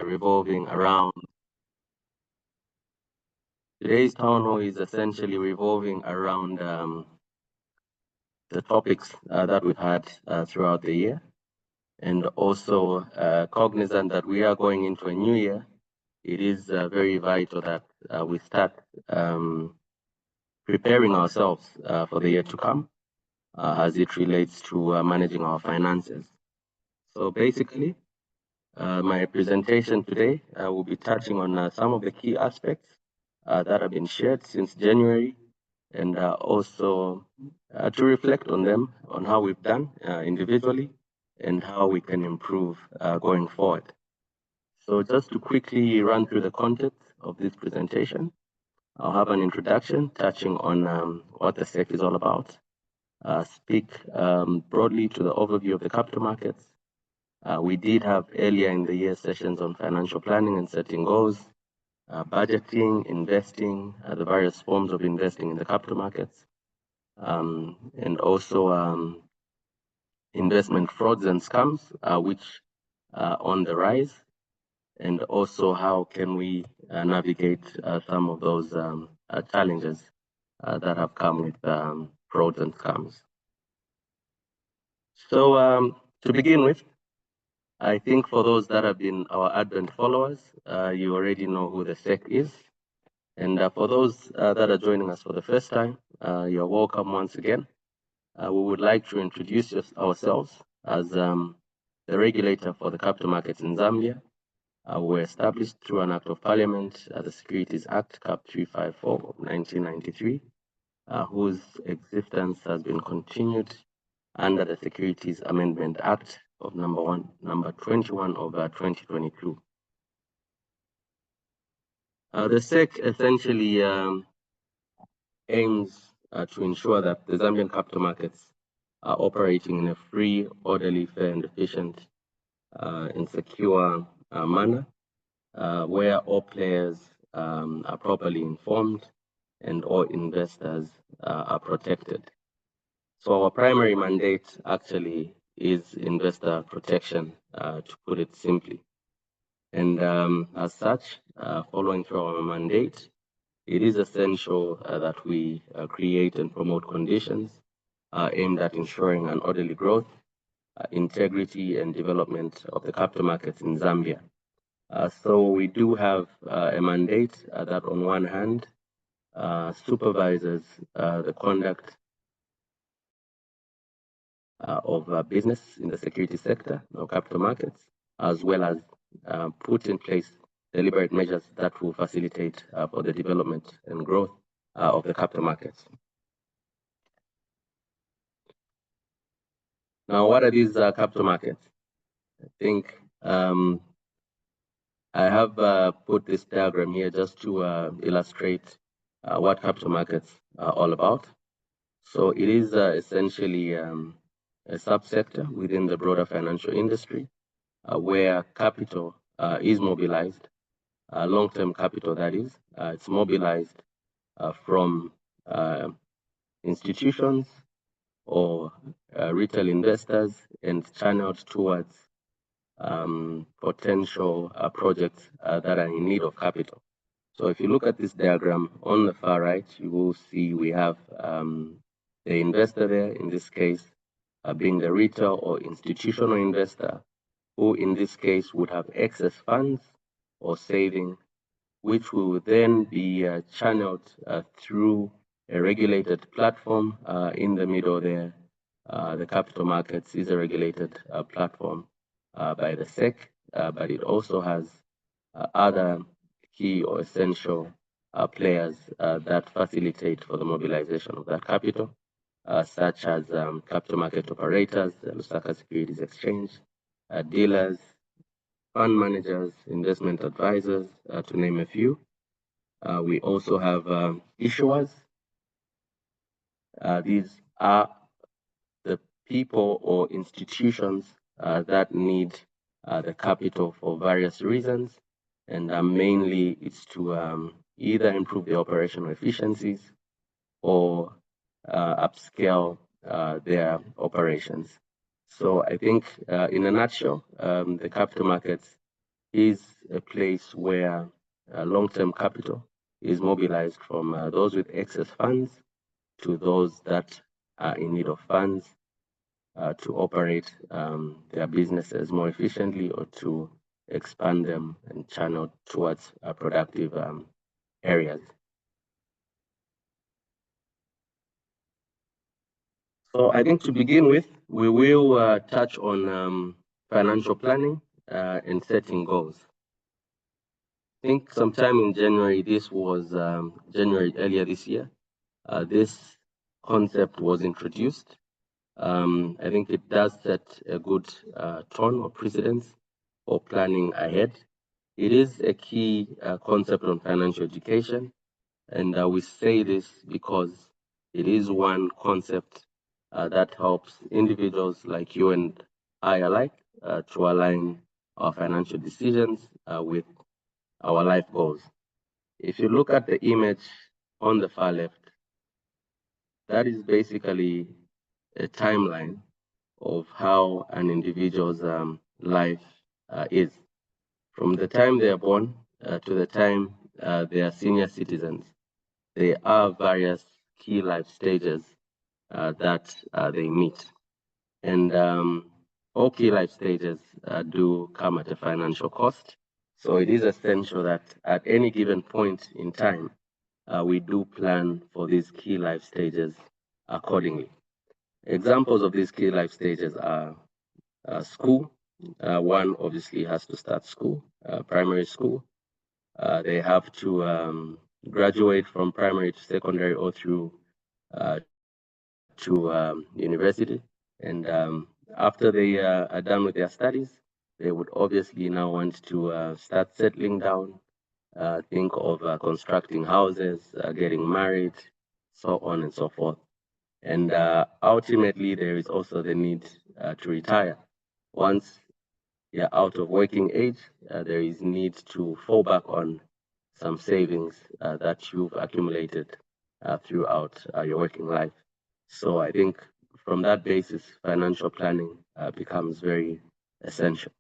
revolving around today's town hall is essentially revolving around the topics that we've had throughout the year, and also cognizant that we are going into a new year. It is very vital that we start preparing ourselves for the year to come as it relates to managing our finances. So basically, my presentation today will be touching on some of the key aspects that have been shared since January, and also to reflect on them, on how we've done individually and how we can improve going forward. So just to quickly run through the content of this presentation, I'll have an introduction touching on what the SEC is all about, speak broadly to the overview of the capital markets. We did have earlier in the year sessions on financial planning and setting goals, budgeting, investing, the various forms of investing in the capital markets, and also investment frauds and scams, which are on the rise, and also how can we navigate some of those challenges that have come with frauds and scams. So to begin with, I think for those that have been our Advent followers, you already know who the SEC is. And for those that are joining us for the first time, you're welcome once again. We would like to introduce ourselves as the regulator for the capital markets in Zambia. We're established through an Act of Parliament, the Securities Act, Cap 354 of 1993, whose existence has been continued under the Securities Amendment Act of number 21 of 2022. The SEC essentially aims to ensure that the Zambian capital markets are operating in a free, orderly, fair, and efficient and secure manner, where all players are properly informed and all investors are protected. So our primary mandate actually is investor protection, to put it simply. And as such, following through our mandate, it is essential that we create and promote conditions aimed at ensuring an orderly growth, integrity, and development of the capital markets in Zambia. So we do have a mandate that on one hand supervises the conduct of business in the security sector or capital markets, as well as put in place deliberate measures that will facilitate for the development and growth of the capital markets. Now, what are these capital markets? I think I have put this diagram here just to illustrate what capital markets are all about. So it is essentially a subsector within the broader financial industry where capital is mobilized, long-term capital that is. It's mobilized from institutions or retail investors and channeled towards potential projects that are in need of capital. So if you look at this diagram on the far right, you will see we have the investor there, in this case being the retail or institutional investor, who in this case would have excess funds or saving, which will then be channeled through a regulated platform in the middle there. The capital markets is a regulated platform by the SEC, but it also has other key or essential players that facilitate for the mobilization of that capital, such as capital market operators, the Lusaka Securities Exchange, dealers, fund managers, investment advisors, to name a few. We also have issuers. These are the people or institutions that need the capital for various reasons, and mainly it's to either improve the operational efficiencies or upscale their operations. So I think in a nutshell, the capital markets is a place where long-term capital is mobilized from those with excess funds to those that are in need of funds to operate their businesses more efficiently or to expand them and channel towards productive areas. So I think to begin with, we will touch on financial planning and setting goals. I think sometime in January, this was January earlier this year, this concept was introduced. I think it does set a good tone or precedence for planning ahead. It is a key concept on financial education, and we say this because it is one concept that helps individuals like you and I alike to align our financial decisions with our life goals. If you look at the image on the far left, that is basically a timeline of how an individual's life is. From the time they are born to the time they are senior citizens, there are various key life stages that they meet. And all key life stages do come at a financial cost. So it is essential that at any given point in time, we do plan for these key life stages accordingly. Examples of these key life stages are school. One obviously has to start school, primary school. They have to graduate from primary to secondary or through to university. And after they are done with their studies, they would obviously now want to start settling down, think of constructing houses, getting married, so on and so forth. And ultimately, there is also the need to retire. Once you're out of working age, there is need to fall back on some savings that you've accumulated throughout your working life. So I think from that basis, financial planning becomes very essential.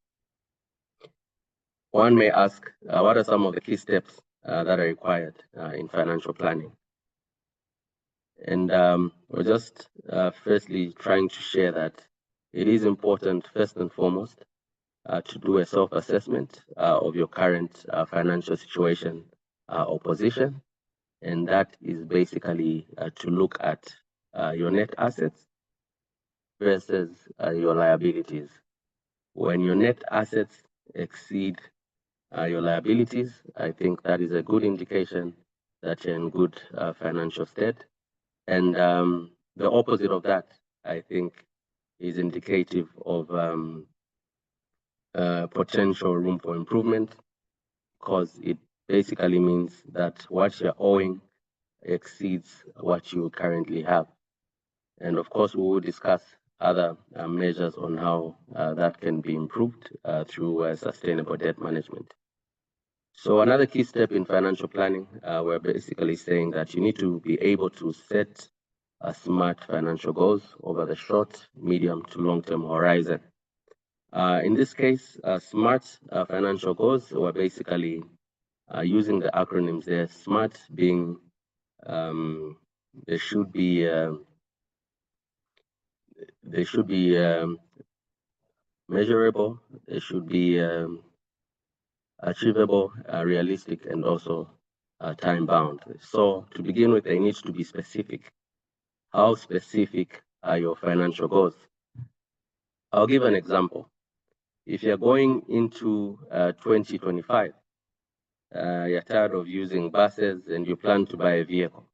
One may ask, what are some of the key steps that are required in financial planning? And we're just firstly trying to share that it is important, first and foremost, to do a self-assessment of your current financial situation or position. And that is basically to look at your net assets versus your liabilities. When your net assets exceed your liabilities, I think that is a good indication that you're in good financial state. And the opposite of that, I think, is indicative of potential room for improvement, because it basically means that what you're owing exceeds what you currently have. And of course, we will discuss other measures on how that can be improved through sustainable debt management. So another key step in financial planning, we're basically saying that you need to be able to set smart financial goals over the short, medium to long-term horizon. In this case, SMART financial goals were basically using the acronyms there, SMART being they should be measurable, they should be achievable, realistic, and also time bound. So to begin with, they need to be specific. How specific are your financial goals? I'll give an example. If you're going into 2025, you're tired of using buses and you plan to buy a vehicle.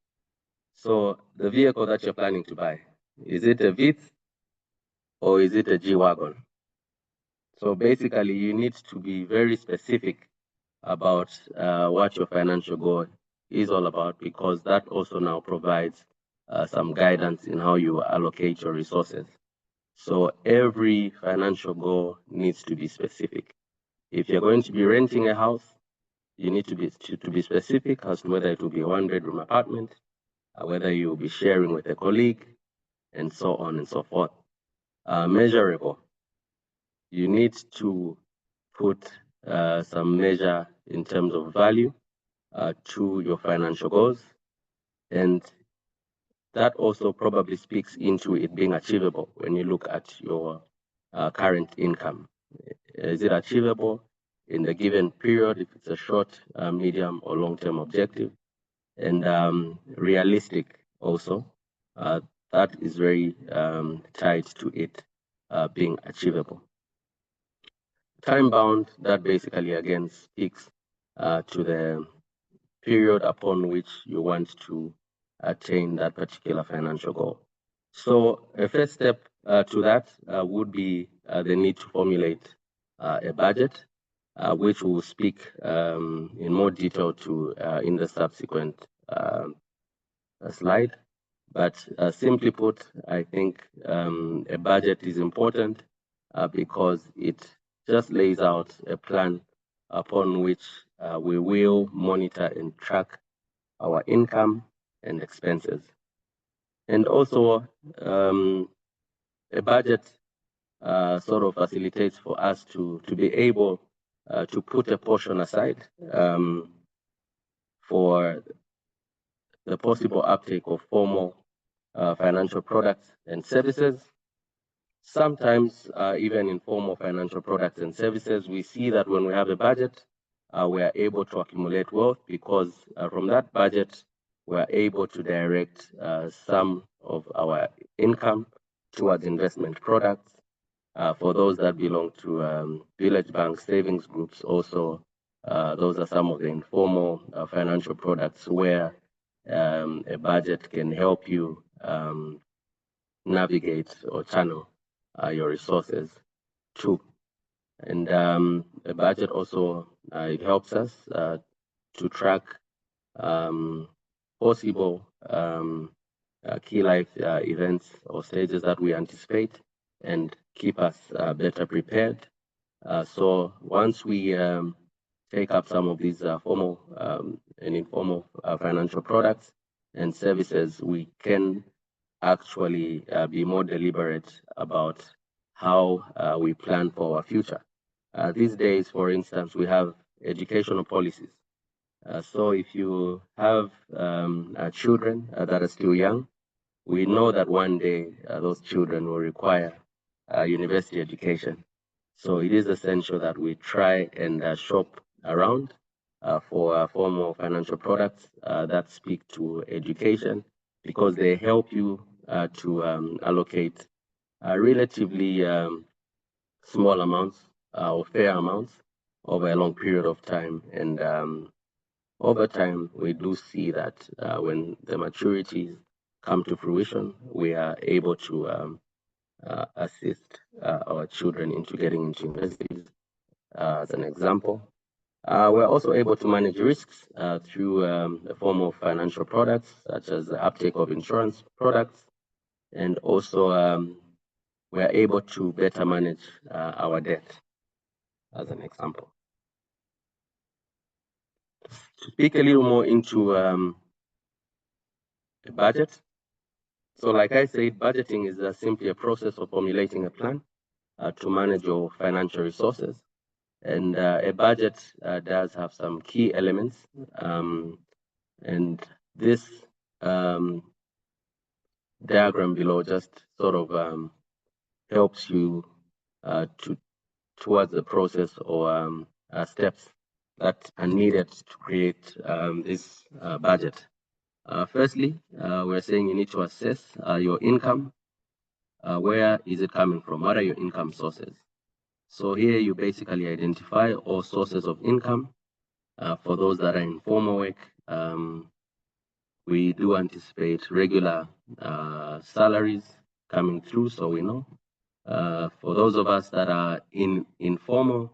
So the vehicle that you're planning to buy, is it a Vitz or is it a G-Wagon? So basically, you need to be very specific about what your financial goal is all about, because that also now provides some guidance in how you allocate your resources. So every financial goal needs to be specific. If you're going to be renting a house, you need to be specific as to whether it will be a one-bedroom apartment, whether you'll be sharing with a colleague, and so on and so forth. Measurable. You need to put some measure in terms of value to your financial goals, and that also probably speaks into it being achievable when you look at your current income. Is it achievable in the given period, if it's a short, medium, or long-term objective? And realistic also. That is very tied to it being achievable. Time-bound, that basically again speaks to the period upon which you want to attain that particular financial goal. So a first step to that would be the need to formulate a budget, which we'll speak in more detail to in the subsequent slide. But simply put, I think a budget is important because it just lays out a plan upon which we will monitor and track our income and expenses. And also, a budget sort of facilitates for us to be able to put a portion aside for the possible uptake of formal financial products and services. Sometimes, even in formal financial products and services, we see that when we have a budget, we are able to accumulate wealth because from that budget, we are able to direct some of our income towards investment products. For those that belong to village bank savings groups, also, those are some of the informal financial products where a budget can help you navigate or channel your resources to. And a budget also it helps us to track possible key life events or stages that we anticipate and keep us better prepared. So once we take up some of these formal and informal financial products and services, we can actually be more deliberate about how we plan for our future. These days, for instance, we have educational policies. So if you have children that are still young, we know that one day those children will require university education. So it is essential that we try and shop around for formal financial products that speak to education, because they help you to allocate relatively small amounts or fair amounts over a long period of time. And over time, we do see that when the maturities come to fruition, we are able to assist our children into getting into universities, as an example. We're also able to manage risks through a form of financial products, such as the uptake of insurance products, and also we're able to better manage our debt, as an example. To speak a little more into the budget. So like I said, budgeting is simply a process of formulating a plan to manage your financial resources. And a budget does have some key elements. And this diagram below just sort of helps you towards the process or steps that are needed to create this budget. Firstly, we're saying you need to assess your income. Where is it coming from? What are your income sources? So here you basically identify all sources of income. For those that are in formal work, we do anticipate regular salaries coming through, so we know. For those of us that are in informal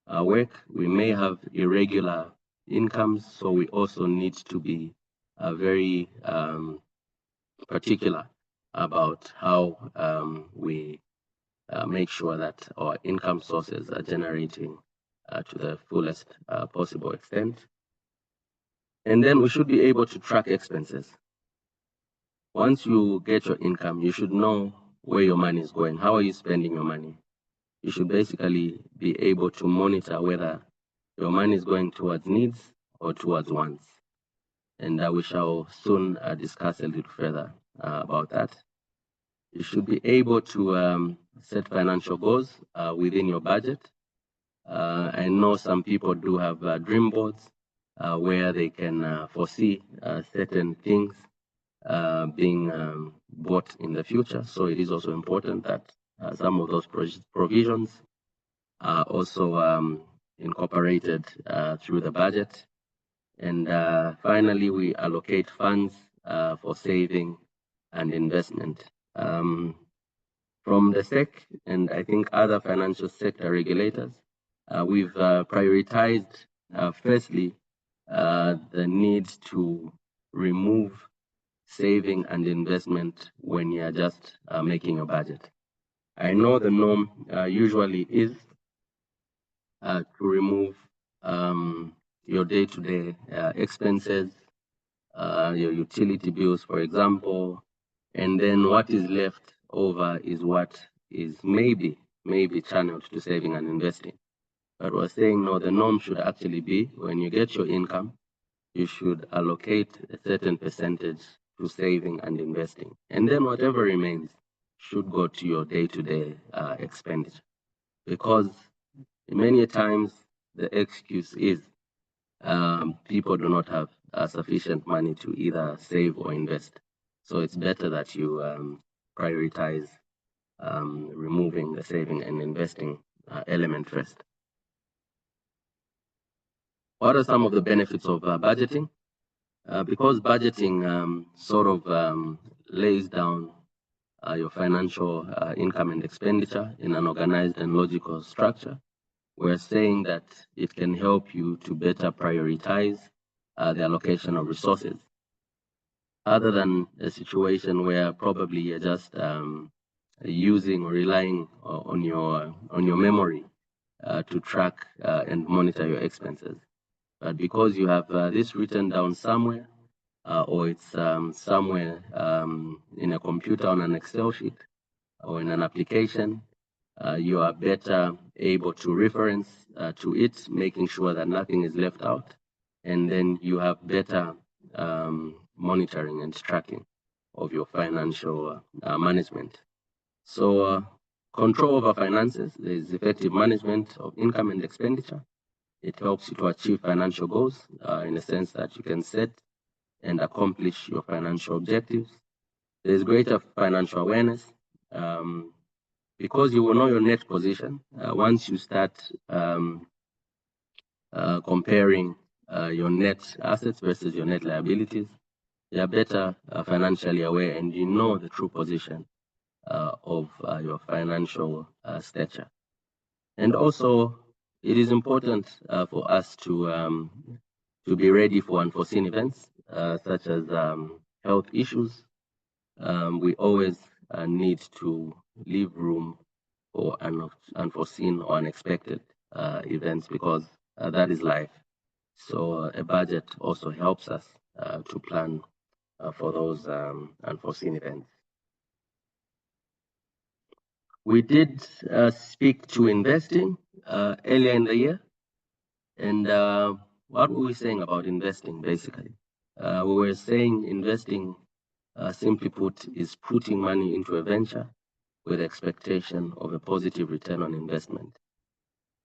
work, we may have irregular incomes, so we also need to be very particular about how we make sure that our income sources are generating to the fullest possible extent. And then we should be able to track expenses. Once you get your income, you should know where your money is going. How are you spending your money? You should basically be able to monitor whether your money is going towards needs or towards wants. And we shall soon discuss a little further about that. You should be able to set financial goals within your budget. I know some people do have dream boards where they can foresee certain things being bought in the future. So it is also important that some of those provisions are also incorporated through the budget. And finally, we allocate funds for saving and investment. From the SEC and I think other financial sector regulators, we've prioritized, firstly, the need to remove saving and investment when you're just making a budget. I know the norm usually is to remove your day-to-day expenses, your utility bills, for example, and then what is left over is what is maybe channeled to saving and investing. But we're saying no, the norm should actually be when you get your income, you should allocate a certain percentage to saving and investing. And then whatever remains should go to your day-to-day expenditure. Because many times the excuse is people do not have sufficient money to either save or invest. So it's better that you prioritize removing the saving and investing element first. What are some of the benefits of budgeting? Because budgeting sort of lays down your financial income and expenditure in an organized and logical structure, we're saying that it can help you to better prioritize the allocation of resources. Other than a situation where probably you're just using or relying on your memory to track and monitor your expenses. But because you have this written down somewhere, or it's somewhere in a computer on an Excel sheet or in an application, you are better able to reference to it, making sure that nothing is left out. And then you have better monitoring and tracking of your financial management. So control over finances is effective management of income and expenditure. It helps you to achieve financial goals in the sense that you can set and accomplish your financial objectives. There's greater financial awareness because you will know your net position. Once you start comparing your net assets versus your net liabilities, you are better financially aware and you know the true position of your financial stature. And also, it is important for us to be ready for unforeseen events such as health issues. We always need to leave room for unforeseen or unexpected events because that is life. So a budget also helps us to plan for those unforeseen events. We did speak to investing earlier in the year, and what were we saying about investing basically? We were saying investing, simply put, is putting money into a venture with expectation of a positive return on investment.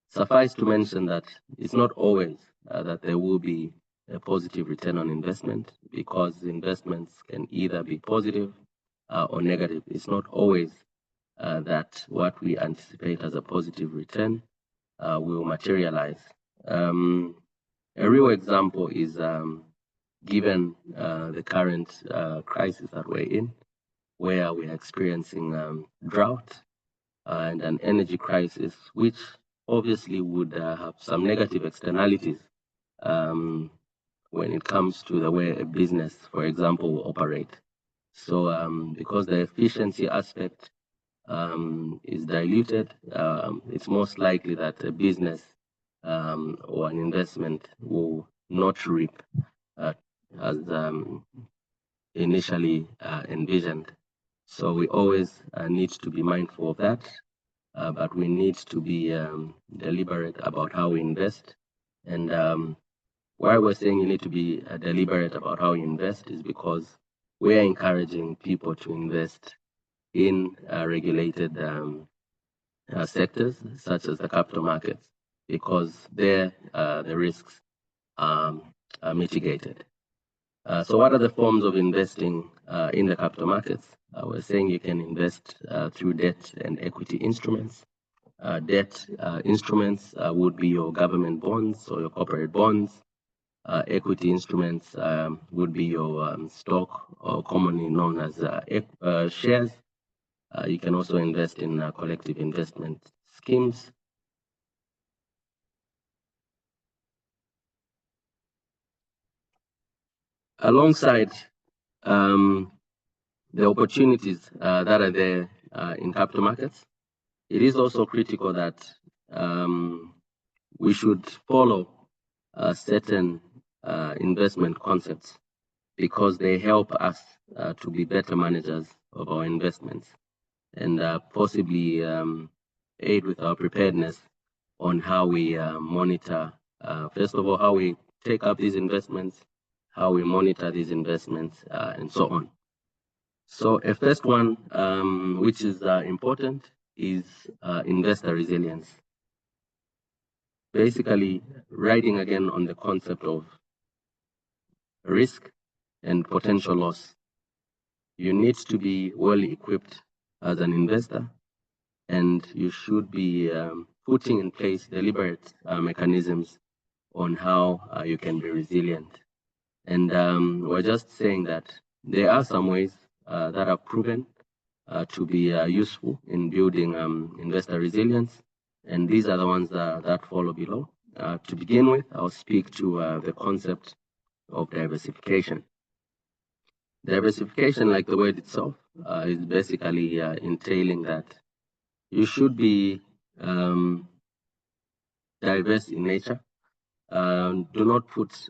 Suffice to mention that it's not always that there will be a positive return on investment because investments can either be positive or negative. It's not always that what we anticipate as a positive return will materialize. A real example is given the current crisis that we're in, where we're experiencing drought and an energy crisis, which obviously would have some negative externalities when it comes to the way a business, for example, will operate. So because the efficiency aspect is diluted, it's most likely that a business or an investment will not reap as initially envisioned. So we always need to be mindful of that, but we need to be deliberate about how we invest And why we're saying you need to be deliberate about how you invest is because we're encouraging people to invest in regulated sectors such as the capital markets, because there the risks are mitigated. So what are the forms of investing in the capital markets? We're saying you can invest through debt and equity instruments. Debt instruments would be your government bonds or your corporate bonds. Equity instruments would be your stock, or commonly known as shares. You can also invest in collective investment schemes. Alongside the opportunities that are there in capital markets, it is also critical that we should follow certain investment concepts, because they help us to be better managers of our investments, and possibly aid with our preparedness on how we monitor, first of all, how we take up these investments, how we monitor these investments, and so on. So a first one, which is important, is investor resilience. Basically, riding again on the concept of risk and potential loss. You need to be well equipped as an investor, and you should be putting in place deliberate mechanisms on how you can be resilient. And we're just saying that there are some ways that are proven to be useful in building investor resilience, and these are the ones that follow below. To begin with, I'll speak to the concept of diversification. Diversification, like the word itself, is basically entailing that you should be diverse in nature. Do not put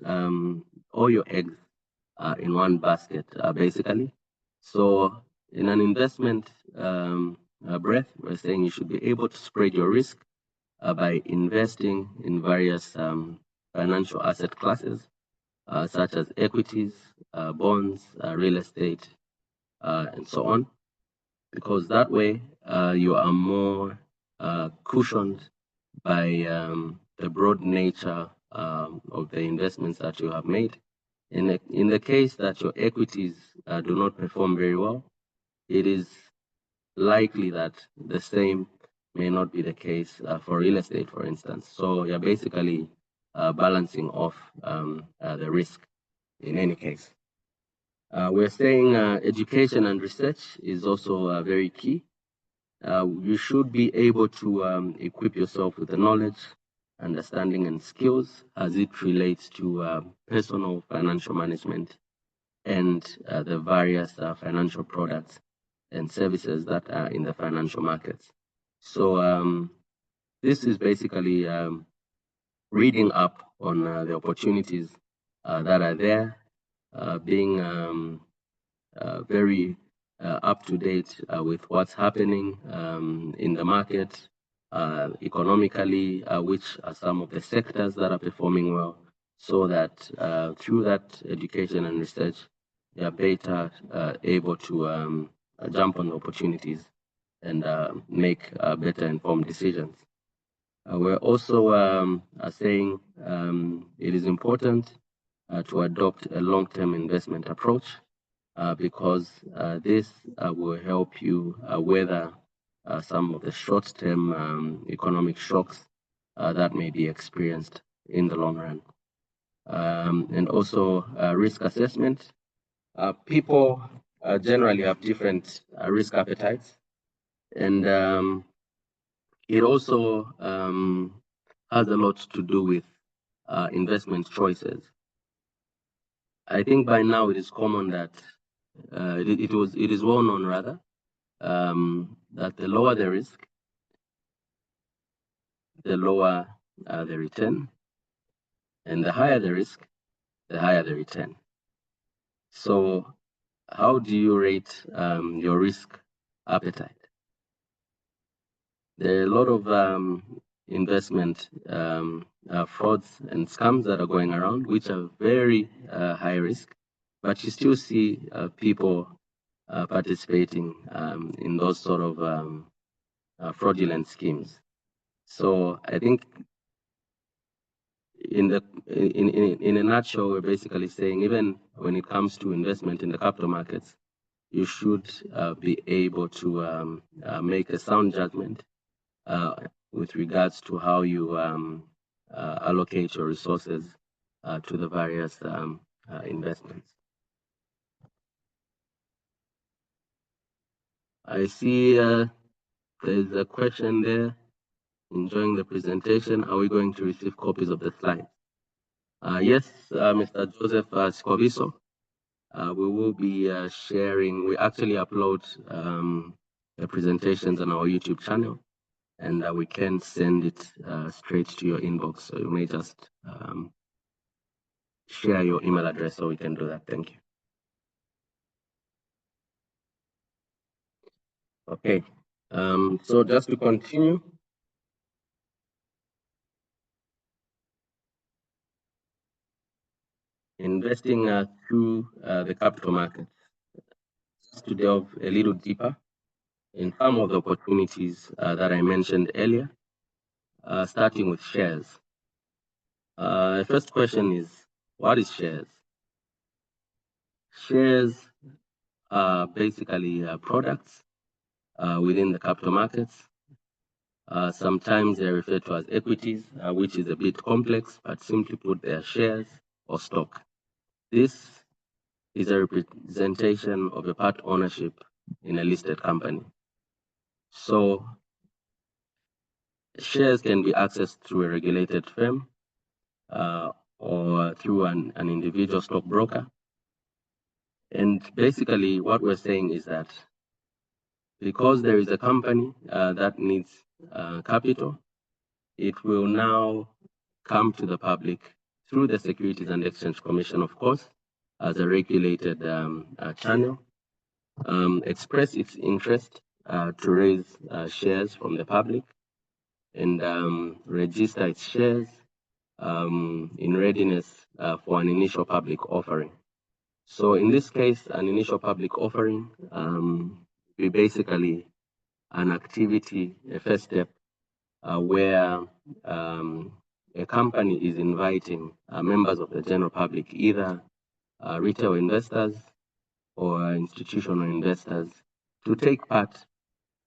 all your eggs in one basket, basically. So in an investment breadth, we're saying you should be able to spread your risk by investing in various financial asset classes, such as equities, bonds, real estate, and so on, because that way you are more cushioned by the broad nature of the investments that you have made. In the case that your equities do not perform very well, it is likely that the same may not be the case for real estate, for instance. So you're basically balancing off the risk in any case. We're saying education and research is also very key. You should be able to equip yourself with the knowledge, understanding, and skills as it relates to personal financial management and the various financial products and services that are in the financial markets. So this is basically reading up on the opportunities that are there, being very up to date with what's happening in the market, economically, which are some of the sectors that are performing well, so that through that education and research, they are better able to jump on opportunities and make better informed decisions. We're also saying it is important to adopt a long-term investment approach, because this will help you weather some of the short-term economic shocks that may be experienced in the long run. And also risk assessment. People generally have different risk appetites, and it also has a lot to do with investment choices. I think by now it is common that it is well known rather that the lower the risk, the lower the return, and the higher the risk, the higher the return. So how do you rate your risk appetite? There are a lot of investment frauds and scams that are going around, which are very high risk, but you still see people participating in those sort of fraudulent schemes. So I think in a nutshell, we're basically saying even when it comes to investment in the capital markets, you should be able to make a sound judgment with regards to how you allocate your resources to the various investments. I see there's a question there. Enjoying the presentation. Are we going to receive copies of the slides? Yes, Mr. Joseph Scoviso. We will be sharing. We actually upload the presentations on our YouTube channel, and we can send it straight to your inbox. So you may just share your email address so we can do that. Thank you. Okay. So just to continue. Investing through the capital markets. Just to delve a little deeper in some of the opportunities that I mentioned earlier, starting with shares. First question is, what is shares? Shares are basically products within the capital markets. Sometimes they're referred to as equities, which is a bit complex, but simply put, they are shares or stock. This is a representation of a part ownership in a listed company. So shares can be accessed through a regulated firm or through an individual stockbroker. And basically what we're saying is that because there is a company that needs capital, it will now come to the public through the Securities and Exchange Commission, of course, as a regulated channel, express its interest to raise shares from the public and register its shares in readiness for an initial public offering. So in this case, an initial public offering will be basically an activity, a first step, where a company is inviting members of the general public, either retail investors or institutional investors, to take part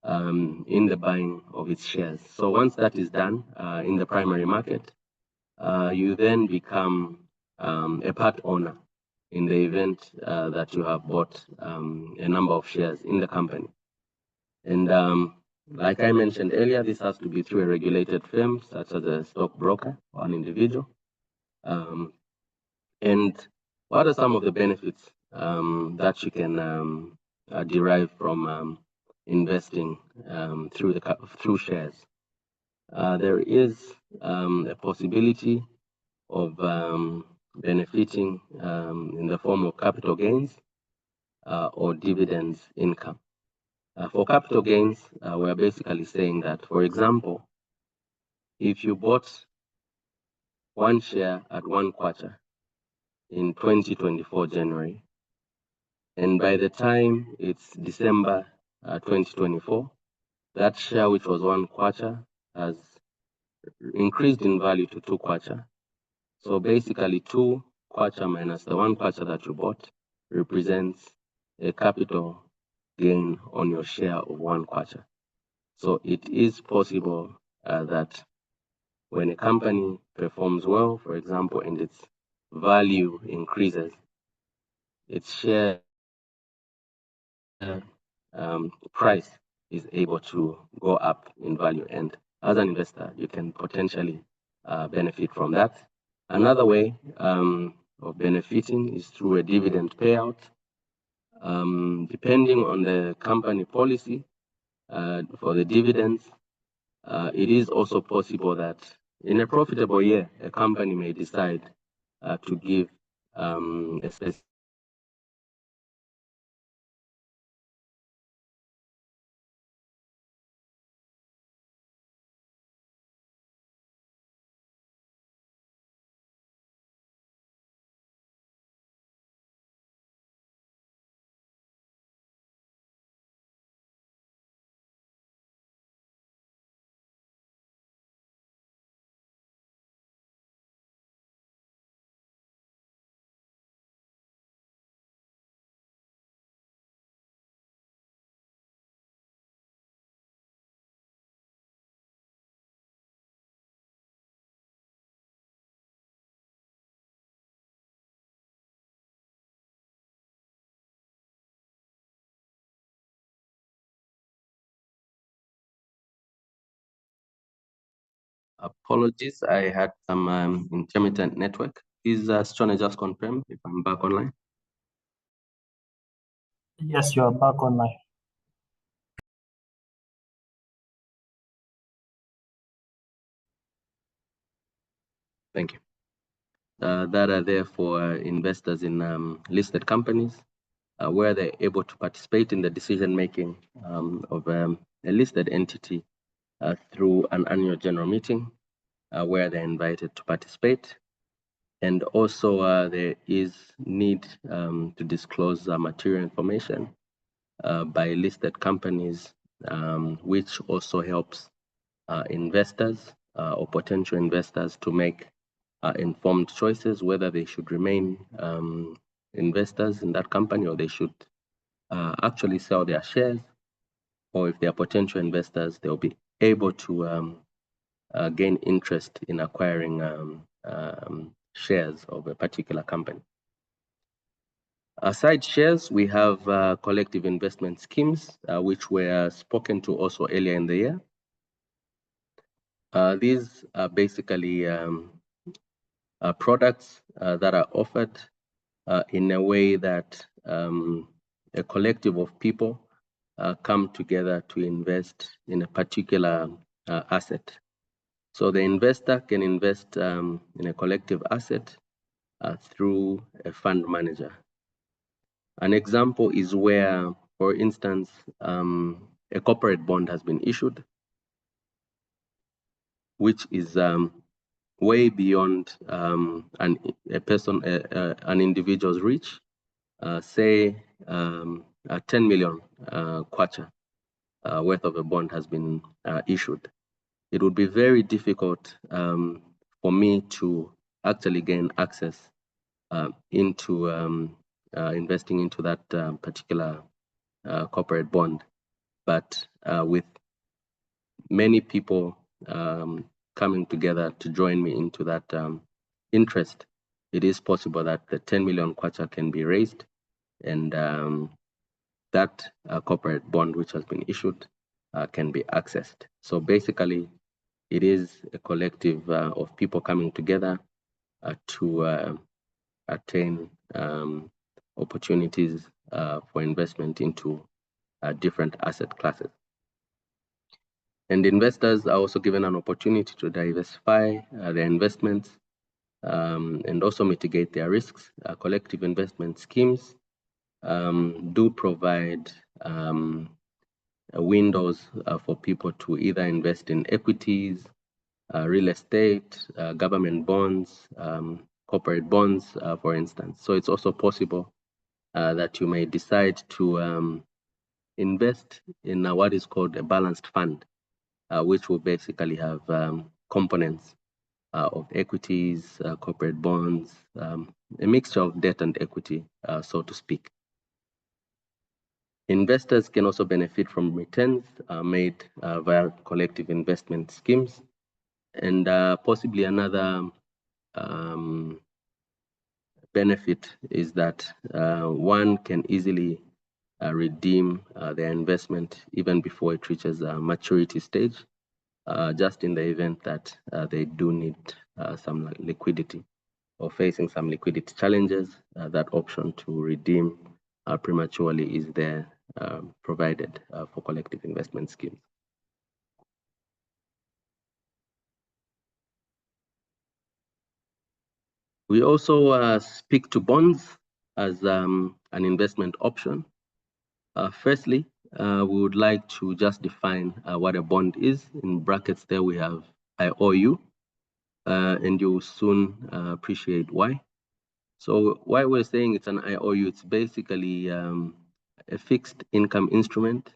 in the buying of its shares. So once that is done in the primary market, you then become a part owner in the event that you have bought a number of shares in the company. And like I mentioned earlier, this has to be through a regulated firm, such as a stockbroker or an individual. And what are some of the benefits that you can derive from investing through shares? There is a possibility of benefiting in the form of capital gains or dividends income. For capital gains, we're basically saying that, for example, if you bought one share at 1 kwacha in 2024 January, and by the time it's December 2024, that share, which was 1 kwacha, has increased in value to 2 kwacha. So basically 2 kwacha minus the 1 kwacha that you bought represents a capital gain on your share of 1 kwacha. So it is possible that when a company performs well, for example, and its value increases, its share price is able to go up in value. And as an investor, you can potentially benefit from that. Another way of benefiting is through a dividend payout. Depending on the company policy for the dividends, it is also possible that in a profitable year, a company may decide to give a specific Apologies, I had some intermittent network. Is Stone just confirm if I'm back online? Yes, you are back online. Thank you. That are there for investors in listed companies, where they're able to participate in the decision-making of a listed entity through an annual general meeting, where they're invited to participate. And also there is need to disclose material information by listed companies, which also helps investors or potential investors to make informed choices whether they should remain investors in that company or they should actually sell their shares, or if they are potential investors, they'll be able to gain interest in acquiring shares of a particular company. Aside shares, we have collective investment schemes, which were spoken to also earlier in the year. These are basically products that are offered in a way that a collective of people come together to invest in a particular asset. So the investor can invest in a collective asset through a fund manager. An example is where, for instance, a corporate bond has been issued, which is way beyond an individual's reach. Say a 10 million kwacha worth of a bond has been issued. It would be very difficult for me to actually gain access into investing into that particular corporate bond. But with many people coming together to join me into that interest, it is possible that the 10 million kwacha can be raised, and that corporate bond which has been issued can be accessed. So basically, it is a collective of people coming together to attain opportunities for investment into different asset classes. And investors are also given an opportunity to diversify their investments and also mitigate their risks. Collective investment schemes do provide windows for people to either invest in equities, real estate, government bonds, corporate bonds, for instance. So it's also possible that you may decide to invest in what is called a balanced fund, which will basically have components of equities, corporate bonds, a mixture of debt and equity, so to speak. Investors can also benefit from returns made via collective investment schemes. And possibly another benefit is that one can easily redeem their investment even before it reaches a maturity stage, just in the event that they do need some liquidity or facing some liquidity challenges. That option to redeem prematurely is there, provided for collective investment schemes. We also speak to bonds as an investment option. Firstly, we would like to just define what a bond is. In brackets there we have IOU, and you'll soon appreciate why. So why we're saying it's an IOU, it's basically a fixed income instrument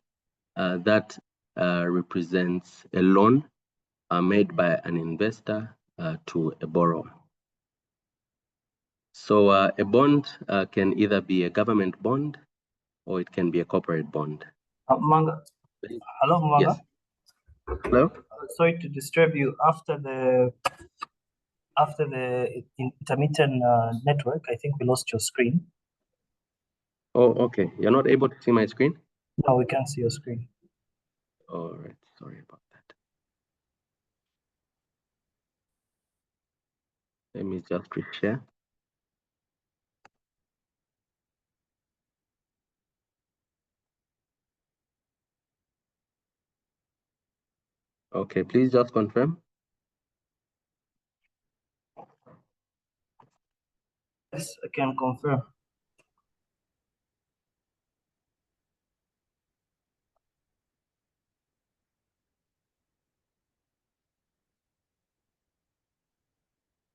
that represents a loan made by an investor to a borrower. So a bond can either be a government bond or it can be a corporate bond. Manga. Hello, Manga. Yes. Hello? Sorry to disturb you. After the intermittent network, I think we lost your screen. Oh, okay. You're not able to see my screen? No, we can't see your screen. All right. Sorry about that. Let me just reshare. Okay, please just confirm. Yes, I can confirm.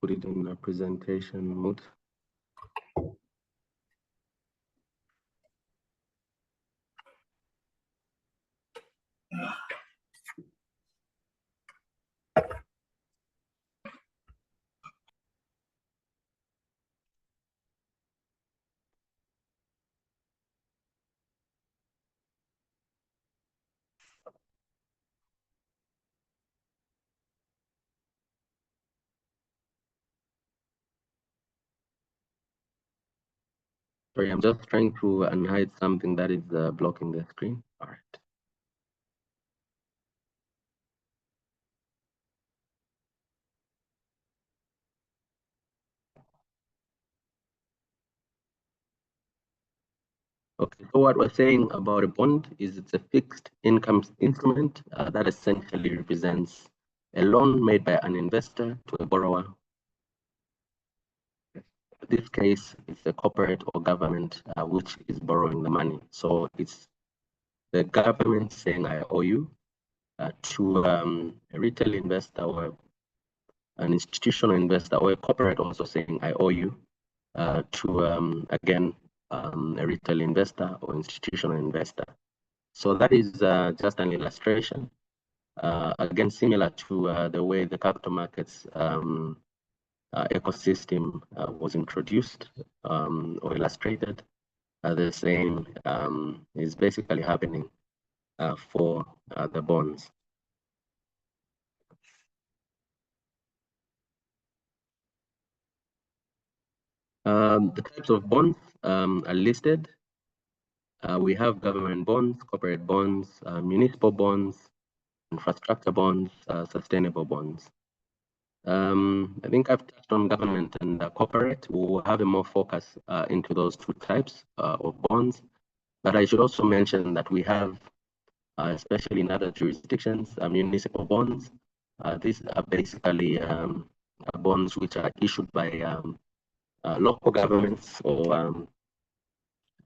Put it in a presentation mode. Sorry, I'm just trying to unhide something that is blocking the screen. All right. Okay, so what we're saying about a bond is it's a fixed income instrument that essentially represents a loan made by an investor to a borrower. In this case, it's a corporate or government which is borrowing the money. So it's the government saying, I owe you, to a retail investor or an institutional investor or a corporate also saying, I owe you, to, again, a retail investor or institutional investor. So that is just an illustration, again, similar to the way the capital markets ecosystem was introduced or illustrated. The same is basically happening for the bonds. The types of bonds are listed. We have government bonds, corporate bonds, municipal bonds, infrastructure bonds, sustainable bonds. I think I've touched on government and corporate. We'll have a more focus into those two types of bonds. But I should also mention that we have, especially in other jurisdictions, municipal bonds. These are basically bonds which are issued by local governments or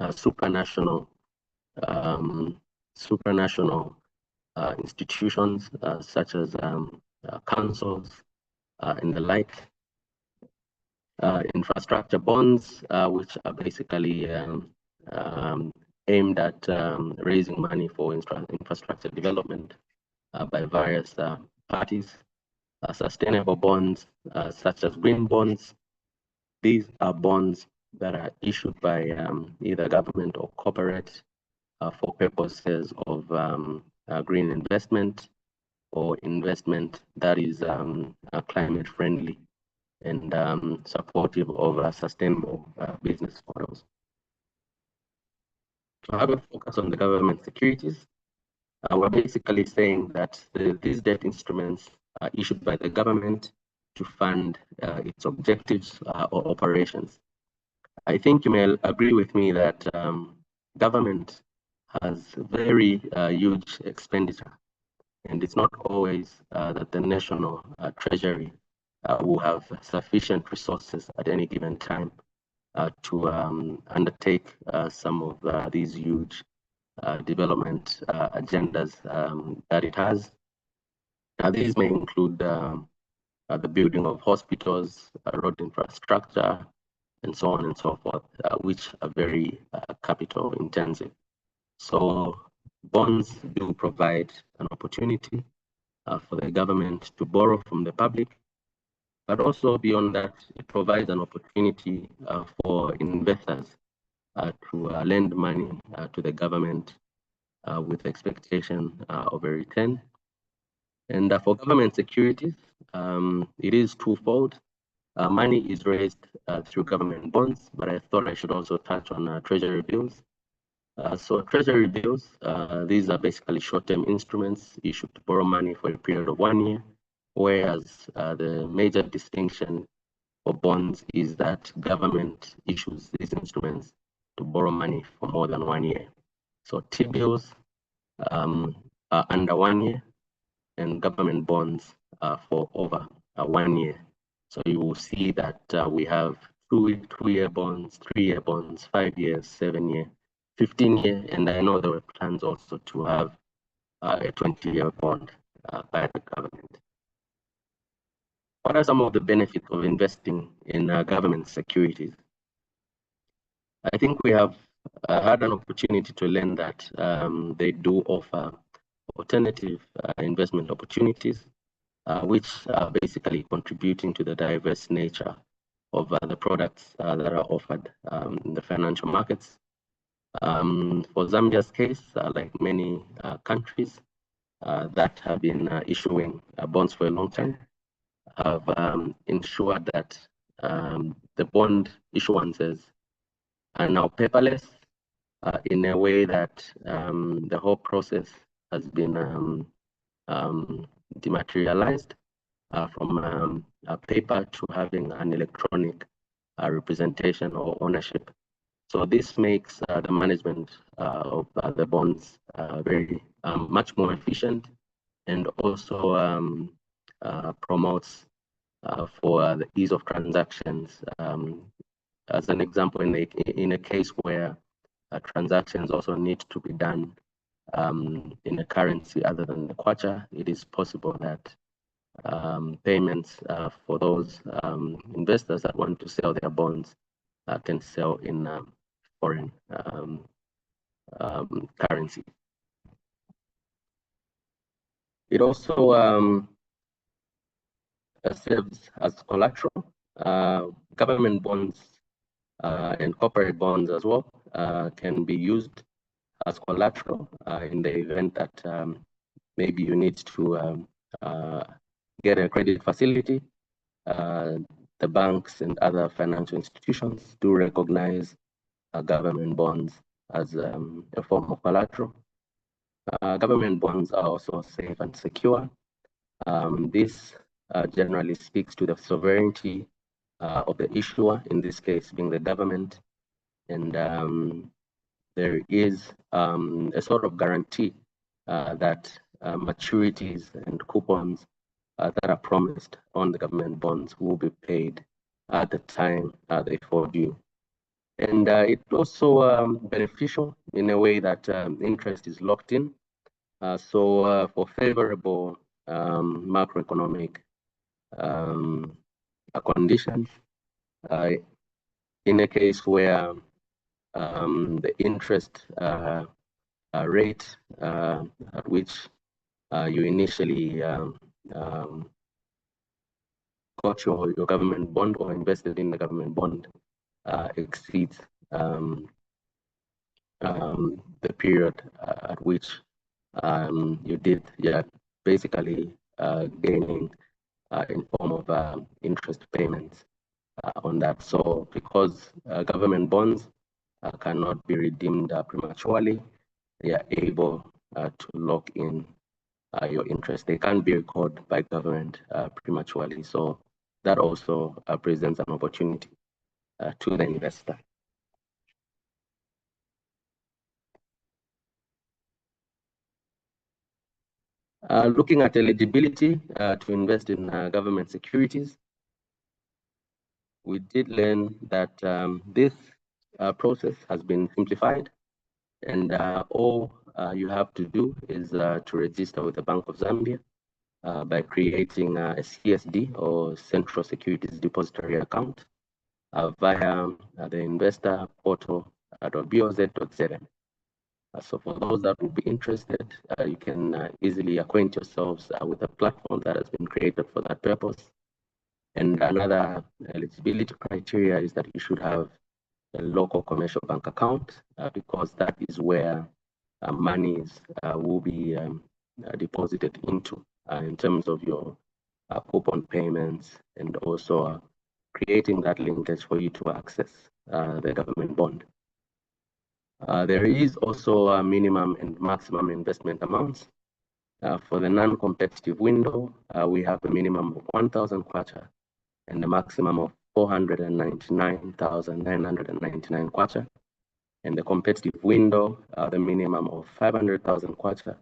supranational institutions such as councils and the like. Infrastructure bonds, which are basically aimed at raising money for infrastructure development by various parties. Sustainable bonds, such as green bonds. These are bonds that are issued by either government or corporate for purposes of green investment or investment that is climate friendly and supportive of sustainable business models. To have a focus on the government securities, we're basically saying that these debt instruments are issued by the government to fund its objectives or operations. I think you may agree with me that government has very huge expenditure, and it's not always that the national treasury will have sufficient resources at any given time to undertake some of these huge development agendas that it has. These may include the building of hospitals, road infrastructure, and so on and so forth, which are very capital intensive. So bonds do provide an opportunity for the government to borrow from the public, but also beyond that, it provides an opportunity for investors to lend money to the government with expectation of a return. And for government securities, it is twofold. Money is raised through government bonds, but I thought I should also touch on treasury bills. So treasury bills, these are basically short-term instruments issued to borrow money for a period of 1 year, whereas the major distinction for bonds is that government issues these instruments to borrow money for more than 1 year. So T-bills are under 1 year, and government bonds for over 1 year. So you will see that we have two-year bonds, 3-year bonds, 5 years, 7 year, 15 year, and I know there were plans also to have a 20-year bond by the government. What are some of the benefits of investing in government securities? I think we have had an opportunity to learn that they do offer alternative investment opportunities, which are basically contributing to the diverse nature of the products that are offered in the financial markets. For Zambia's case, like many countries that have been issuing bonds for a long time, have ensured that the bond issuances are now paperless in a way that the whole process has been dematerialized from paper to having an electronic representation or ownership. So this makes the management of the bonds very much more efficient, and also promotes for the ease of transactions. As an example, in a case where transactions also need to be done in a currency other than the kwacha, it is possible that payments for those investors that want to sell their bonds can sell in foreign currency. It also serves as collateral. Government bonds and corporate bonds as well can be used as collateral in the event that maybe you need to get a credit facility. The banks and other financial institutions do recognize government bonds as a form of collateral. Government bonds are also safe and secure. This generally speaks to the sovereignty of the issuer, in this case being the government, and there is a sort of guarantee that maturities and coupons that are promised on the government bonds will be paid at the time they fall due. And it's also beneficial in a way that interest is locked in. So for favorable macroeconomic conditions, in a case where the interest rate at which you initially got your government bond or invested in the government bond exceeds the period at which you did, basically gaining in form of interest payments on that. So because government bonds cannot be redeemed prematurely, they are able to lock in your interest. They can't be recorded by government prematurely. So that also presents an opportunity to the investor. Looking at eligibility to invest in government securities, we did learn that this process has been simplified, and all you have to do is to register with the Bank of Zambia by creating a CSD, or Central Securities Depository account, via the investor portal.boz.za. So for those that would be interested, you can easily acquaint yourselves with a platform that has been created for that purpose. And another eligibility criteria is that you should have a local commercial bank account, because that is where monies will be deposited into in terms of your coupon payments, and also creating that linkage for you to access the government bond. There is also a minimum and maximum investment amounts. For the non-competitive window, we have a minimum of 1,000 kwacha and a maximum of 499,999 kwacha, and the competitive window, the minimum of 500,000 kwacha,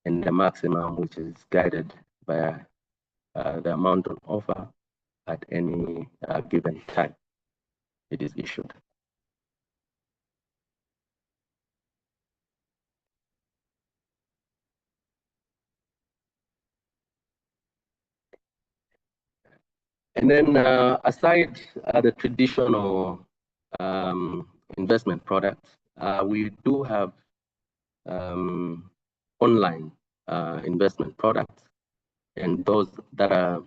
and the maximum, which is guided by the amount on offer at any given time it is issued. And then aside the traditional investment products, we do have online investment products, and those that are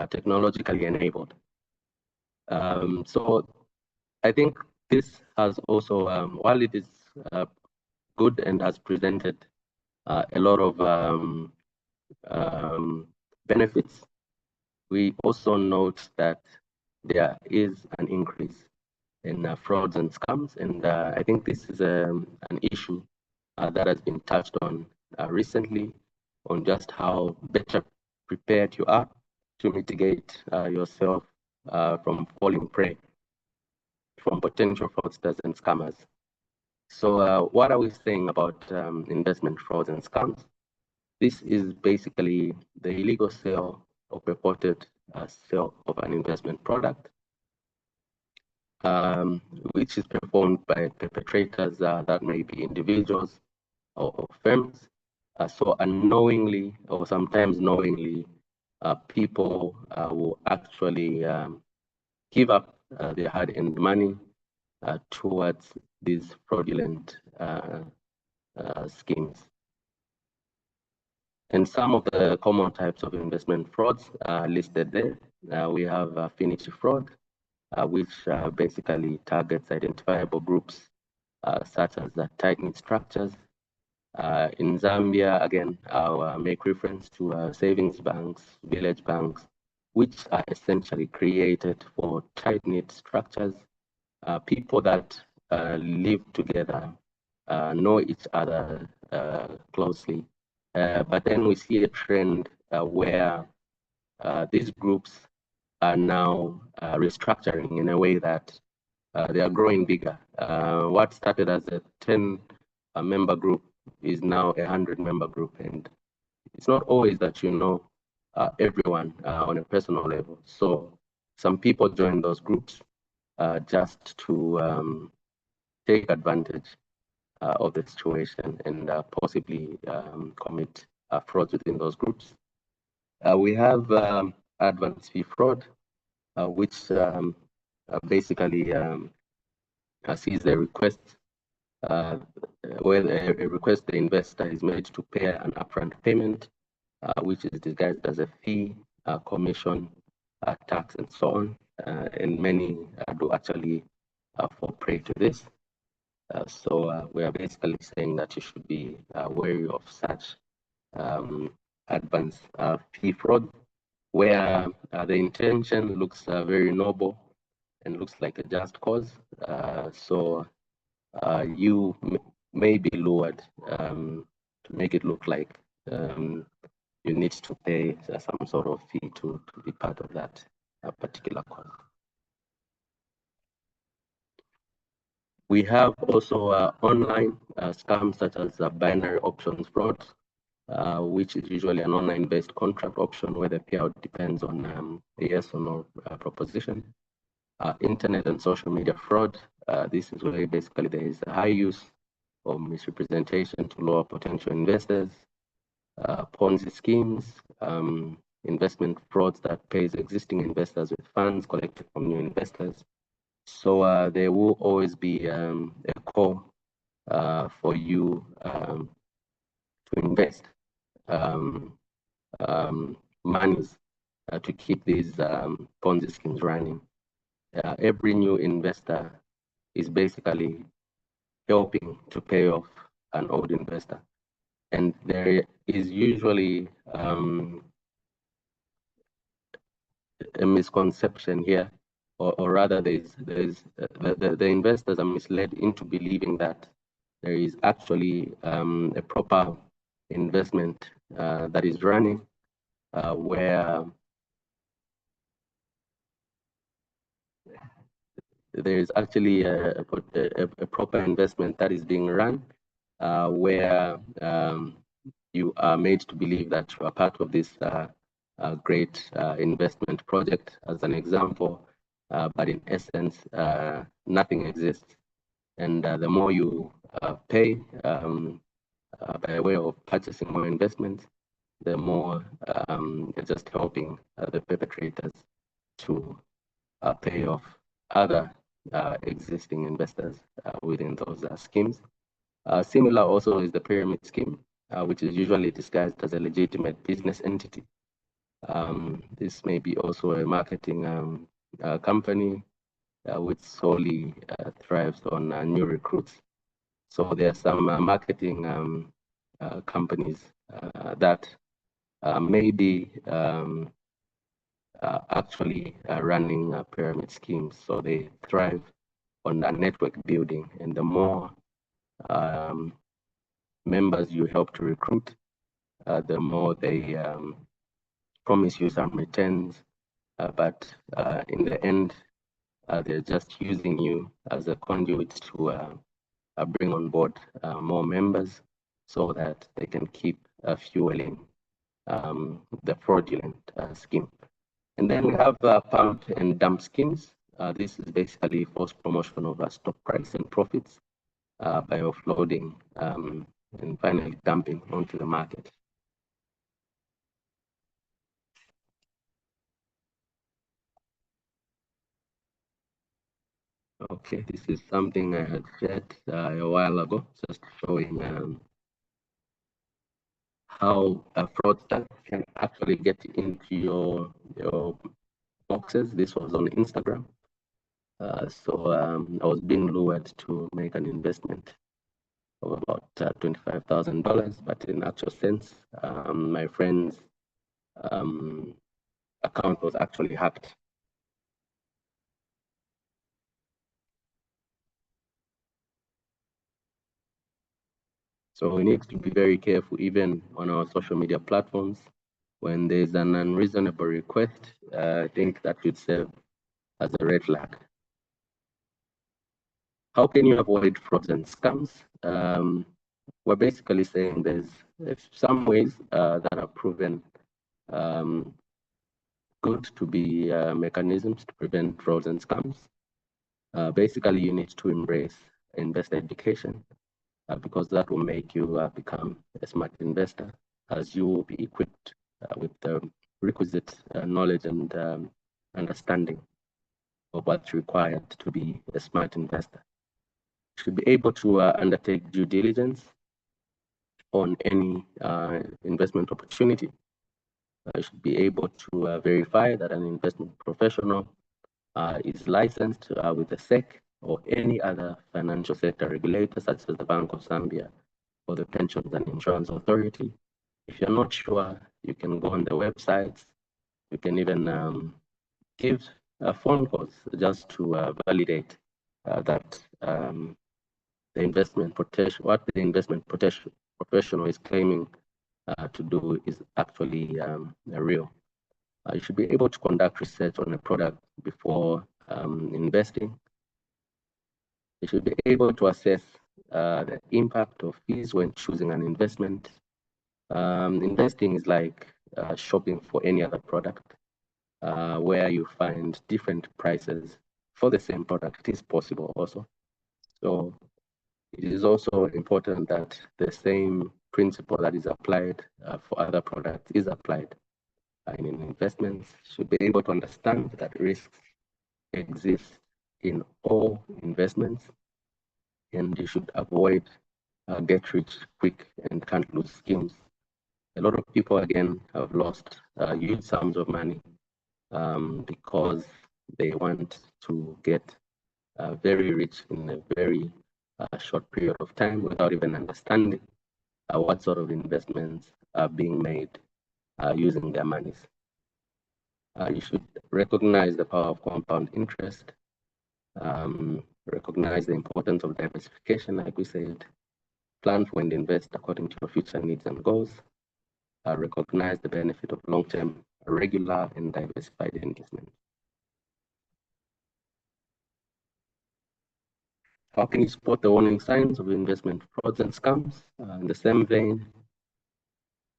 technologically enabled. So I think this has also, while it is good and has presented a lot of benefits, we also note that there is an increase in frauds and scams, and I think this is an issue that has been touched on recently, on just how better prepared you are to mitigate yourself from falling prey from potential fraudsters and scammers. So what are we saying about investment frauds and scams? This is basically the illegal sale or purported sale of an investment product, which is performed by perpetrators that may be individuals or firms. So unknowingly, or sometimes knowingly, people will actually give up their hard-earned money towards these fraudulent schemes. And some of the common types of investment frauds are listed there. We have affinity fraud, which basically targets identifiable groups such as tight-knit structures. In Zambia, again, I'll make reference to savings banks, village banks, which are essentially created for tight-knit structures, people that live together, know each other closely. But then we see a trend where these groups are now restructuring in a way that they are growing bigger. What started as a 10-member group is now a 100-member group, and it's not always that you know everyone on a personal level. So some people join those groups just to take advantage of the situation and possibly commit frauds within those groups. We have advance fee fraud, which basically sees the request where a request the investor is made to pay an upfront payment, which is disguised as a fee, commission, tax, and so on. And many do actually fall prey to this. So we are basically saying that you should be wary of such advance fee fraud, where the intention looks very noble and looks like a just cause. So you may be lured to make it look like you need to pay some sort of fee to be part of that particular cause. We have also online scams such as binary options fraud, which is usually an online-based contract option where the payout depends on a yes or no proposition. Internet and social media fraud. This is where basically there is a high use of misrepresentation to lure potential investors. Ponzi schemes, investment frauds that pays existing investors with funds collected from new investors. So there will always be a call for you to invest monies to keep these Ponzi schemes running. Every new investor is basically helping to pay off an old investor. And there is usually a misconception here, or rather the investors are misled into believing that there is actually a proper investment that is running where there is actually a proper investment that is being run where you are made to believe that you are part of this great investment project, as an example, but in essence, nothing exists. And the more you pay by way of purchasing more investments, the more you're just helping the perpetrators to pay off other existing investors within those schemes. Similar also is the pyramid scheme, which is usually disguised as a legitimate business entity. This may be also a marketing company which solely thrives on new recruits. So there are some marketing companies that may be actually running pyramid schemes. So they thrive on network building, and the more members you help to recruit, the more they promise you some returns, but in the end, they're just using you as a conduit to bring on board more members so that they can keep fueling the fraudulent scheme. And then we have pump and dump schemes. This is basically false promotion of stock price and profits by offloading and finally dumping onto the market. Okay, this is something I had shared a while ago, just showing how a fraudster can actually get into your boxes. This was on Instagram. So I was being lured to make an investment of about $25,000, but in actual sense, my friend's account was actually hacked. So we need to be very careful, even on our social media platforms. When there's an unreasonable request, I think that should serve as a red flag. How can you avoid frauds and scams? We're basically saying there's some ways that are proven good to be mechanisms to prevent frauds and scams. Basically, you need to embrace investor education because that will make you become a smart investor, as you will be equipped with the requisite knowledge and understanding of what's required to be a smart investor. You should be able to undertake due diligence on any investment opportunity. You should be able to verify that an investment professional is licensed with the SEC or any other financial sector regulator, such as the Bank of Zambia or the Pensions and Insurance Authority. If you're not sure, you can go on the websites. You can even give phone calls just to validate that the investment protection, what the investment protection professional is claiming to do is actually real. You should be able to conduct research on a product before investing. You should be able to assess the impact of fees when choosing an investment. Investing is like shopping for any other product where you find different prices for the same product. It is possible also. So it is also important that the same principle that is applied for other products is applied in investments. Should be able to understand that risks exist in all investments, and you should avoid get rich quick and can't lose schemes. A lot of people again have lost huge sums of money because they want to get very rich in a very short period of time without even understanding what sort of investments are being made using their monies. You should recognize the power of compound interest, recognize the importance of diversification, like we said, plan for and invest according to your future needs and goals, recognize the benefit of long-term, regular, and diversified investment. How can you spot the warning signs of investment frauds and scams? In the same vein,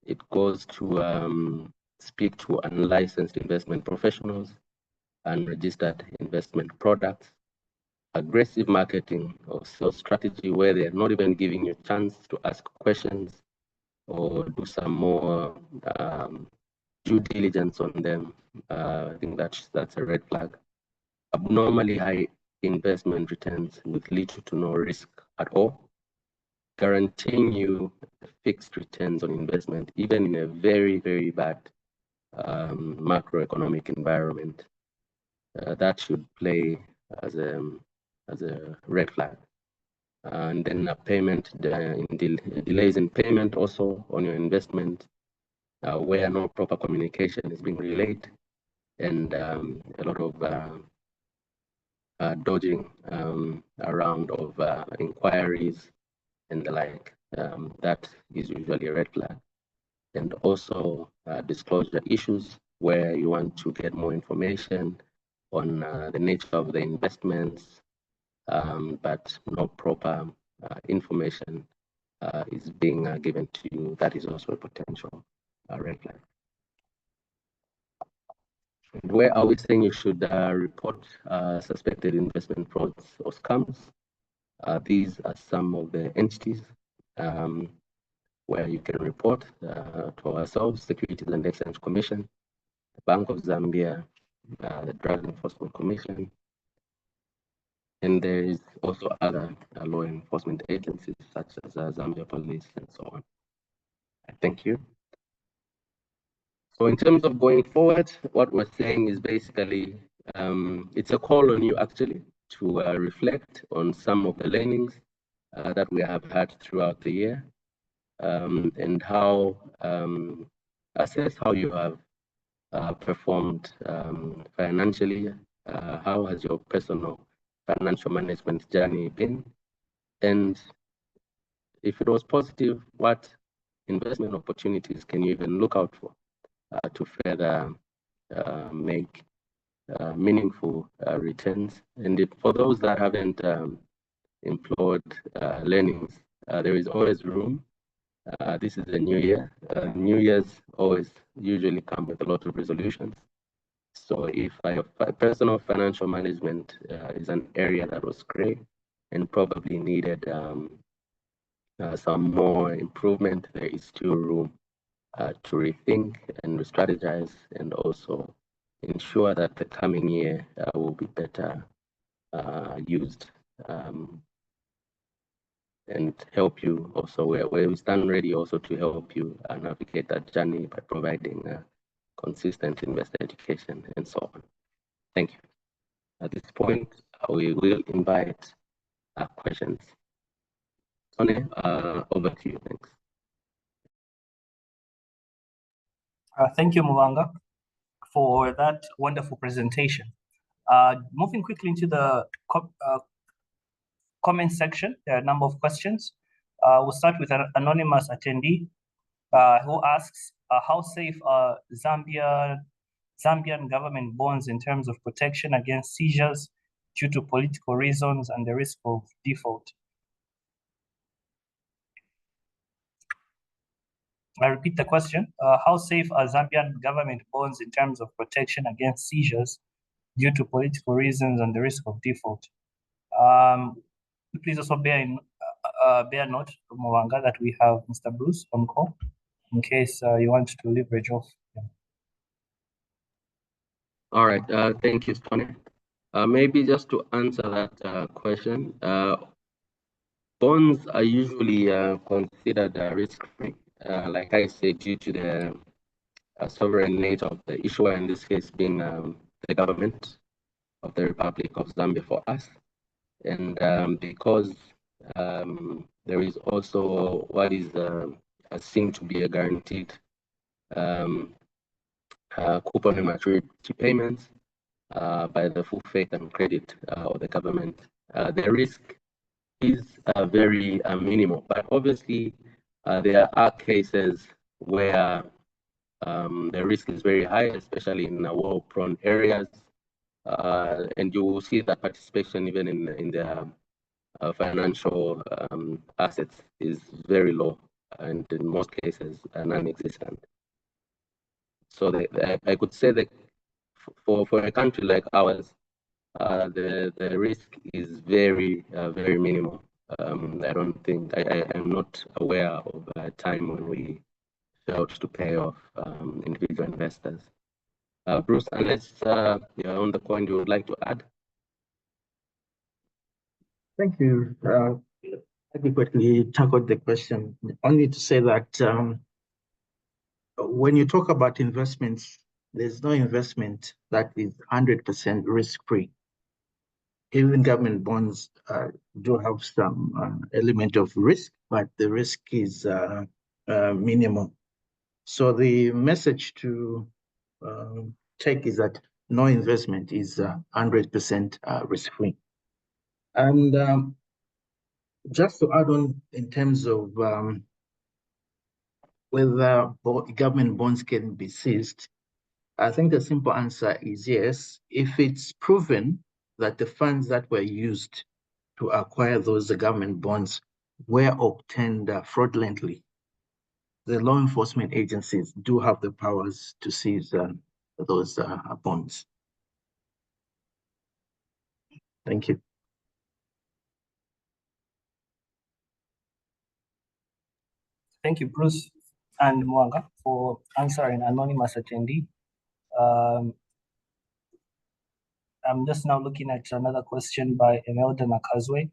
it goes to speak to unlicensed investment professionals, unregistered investment products, aggressive marketing or sales strategy where they're not even giving you a chance to ask questions or do some more due diligence on them. I think that's a red flag. Abnormally high investment returns with little to no risk at all, guaranteeing you fixed returns on investment, even in a very, very bad macroeconomic environment. That should play as a red flag. And then delays in payment also on your investment, where no proper communication is being relayed, and a lot of dodging around of inquiries and the like. That is usually a red flag. And also disclosure issues where you want to get more information on the nature of the investments, but no proper information is being given to you. That is also a potential red flag. And where are we saying you should report suspected investment frauds or scams? These are some of the entities where you can report to ourselves, Securities and Exchange Commission, the Bank of Zambia, the Drug Enforcement Commission, and there is also other law enforcement agencies such as Zambia Police and so on. Thank you. So in terms of going forward, what we're saying is basically, it's a call on you actually to reflect on some of the learnings that we have had throughout the year, and how assess how you have performed financially. How has your personal financial management journey been? And if it was positive, what investment opportunities can you even look out for to further make meaningful returns? And for those that haven't employed learnings, there is always room. This is a new year. New years always usually come with a lot of resolutions. So if personal financial management is an area that was great and probably needed some more improvement, there is still room to rethink and re-strategize, and also ensure that the coming year will be better used, and help you also where we stand ready also to help you navigate that journey by providing consistent investor education and so on. Thank you. At this point, we will invite questions. Tony, over to you. Thanks. Thank you, Muvanga, for that wonderful presentation. Moving quickly into the comment section, there are a number of questions. We'll start with an anonymous attendee who asks, how safe are Zambian government bonds in terms of protection against seizures due to political reasons and the risk of default? I repeat the question. How safe are Zambian government bonds in terms of protection against seizures due to political reasons and the risk of default? Please also bear note, Mwanga, that we have Mr. Bruce on call in case you want to leverage off. Yeah. All right, thank you, Tony. Maybe just to answer that question, bonds are usually considered risk-free, like I said, due to the sovereign nature of the issuer, in this case being the government of the Republic of Zambia for us. And because there is also what is seen to be a guaranteed coupon and maturity payments by the full faith and credit of the government, the risk is very minimal. But obviously, there are cases where the risk is very high, especially in war-prone areas, and you will see that participation even in the financial assets is very low, and in most cases non-existent. So I could say that for a country like ours, the risk is very very minimal. I don't think I'm not aware of a time when we failed to pay off individual investors. Bruce, unless you're on the point you would like to add. Thank you. Adequately tackled the question. Only to say that when you talk about investments, there's no investment that is 100% risk-free. Even government bonds do have some element of risk, but the risk is minimal. So the message to take is that no investment is 100% risk-free. And just to add on in terms of whether government bonds can be seized, I think the simple answer is yes, if it's proven that the funds that were used to acquire those government bonds were obtained fraudulently. The law enforcement agencies do have the powers to seize those bonds. Thank you. Thank you, Bruce and Mwanga, for answering anonymous attendee. I'm just now looking at another question by Emelda Nakazwe.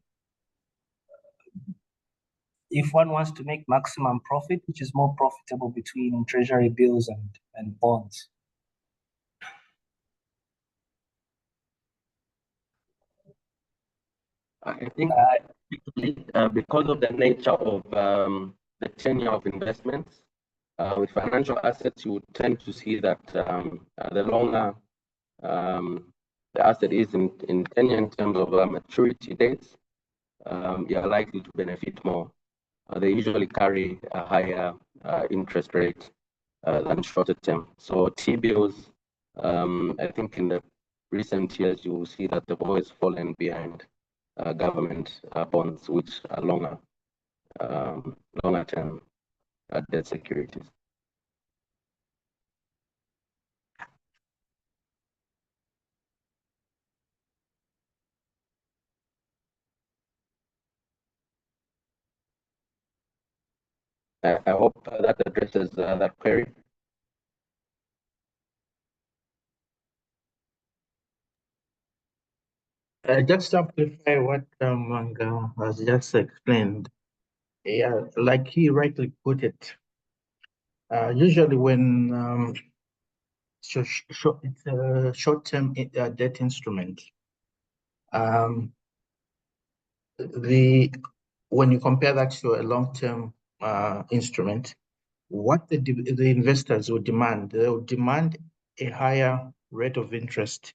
If one wants to make maximum profit, which is more profitable between treasury bills and bonds? I think because of the nature of the tenure of investments, with financial assets, you would tend to see that the longer the asset is in tenure in terms of maturity dates, you're likely to benefit more. They usually carry a higher interest rate than shorter term. So T-bills, I think in the recent years, you will see that they've always fallen behind government bonds, which are longer term debt securities. I hope that addresses that query. Just to amplify what Mwanga has just explained, yeah, like he rightly put it, usually when it's a short-term debt instrument, when you compare that to a long-term instrument, what the investors would demand, they would demand a higher rate of interest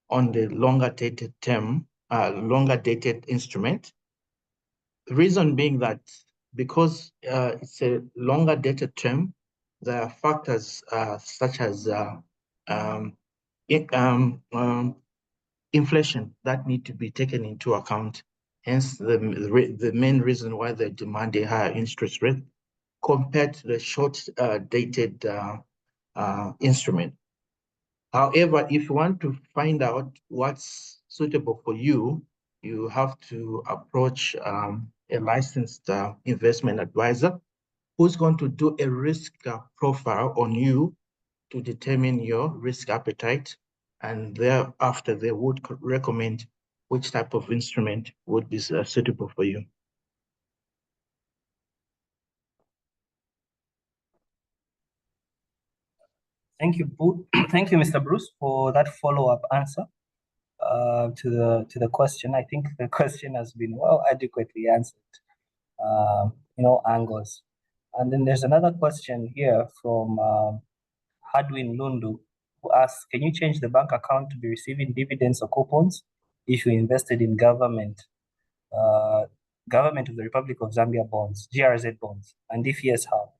on the longer dated instrument. The reason being that because it's a longer dated term, there are factors such as inflation that need to be taken into account. Hence, the main reason why they demand a higher interest rate compared to the short dated instrument. However, if you want to find out what's suitable for you, you have to approach a licensed investment advisor who's going to do a risk profile on you to determine your risk appetite, and thereafter they would recommend which type of instrument would be suitable for you. Thank you, thank you, Mr. Bruce, for that follow-up answer to the question. I think the question has been well adequately answered, angles. And then there's another question here from Hadwin Lundu, who asks, can you change the bank account to be receiving dividends or coupons if you invested in government of the Republic of Zambia bonds, GRZ bonds? And if yes, how?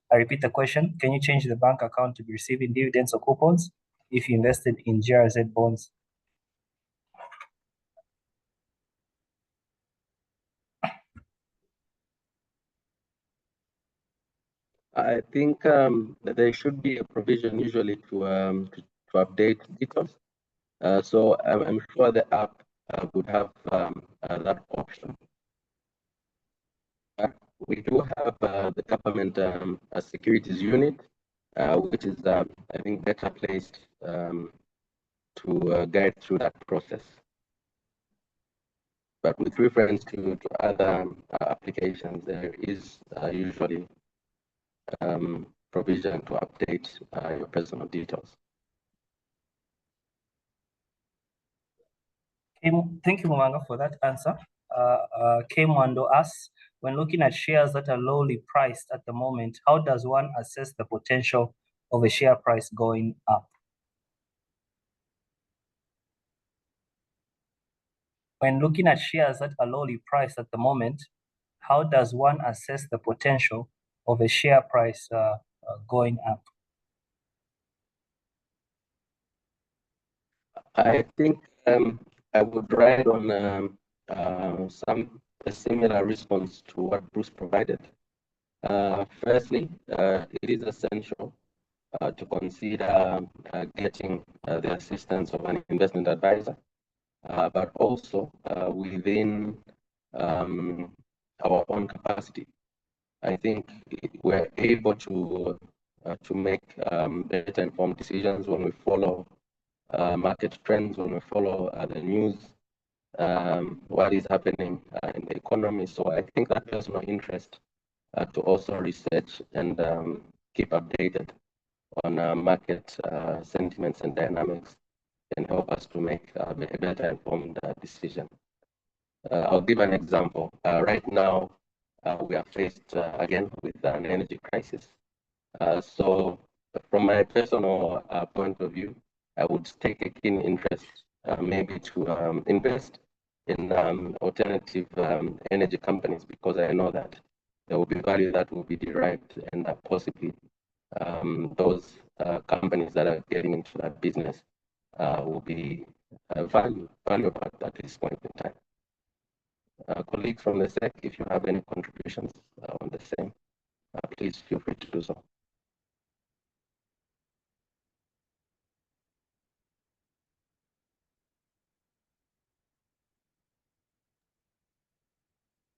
I repeat the question, can you change the bank account to be receiving dividends or coupons if you invested in GRZ bonds? I think that there should be a provision usually to update details. So I'm sure the app would have that option. We do have the government securities unit, which is, I think, better placed to guide through that process. But with reference to other applications, there is usually provision to update your personal details. Thank you, Mwanga, for that answer. Mwando asks, when looking at shares that are lowly priced at the moment, how does one assess the potential of a share price going up? When looking at shares that are lowly priced at the moment, how does one assess the potential of a share price going up? I think I would ride on a similar response to what Bruce provided. Firstly, it is essential to consider getting the assistance of an investment advisor, but also within our own capacity. I think we're able to make better informed decisions when we follow market trends, when we follow the news, what is happening in the economy. So I think that personal interest to also research and keep updated on market sentiments and dynamics can help us to make a better informed decision. I'll give an example. Right now, we are faced again with an energy crisis. So from my personal point of view, I would take a keen interest maybe to invest in alternative energy companies, because I know that there will be value that will be derived, and possibly those companies that are getting into that business will be valuable at this point in time. Colleagues from the SEC, if you have any contributions on the same, please feel free to do so.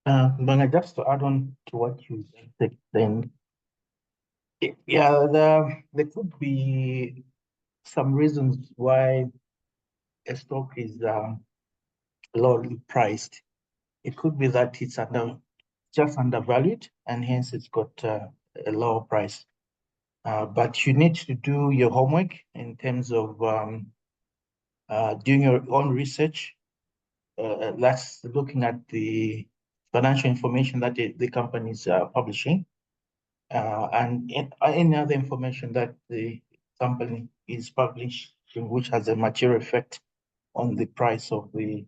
But just to add on to what you said, then, yeah, there could be some reasons why a stock is lowly priced. It could be that it's just undervalued, and hence it's got a lower price. But you need to do your homework in terms of doing your own research. That's looking at the financial information that the companies are publishing, and any other information that the company is publishing, which has a material effect on the price of the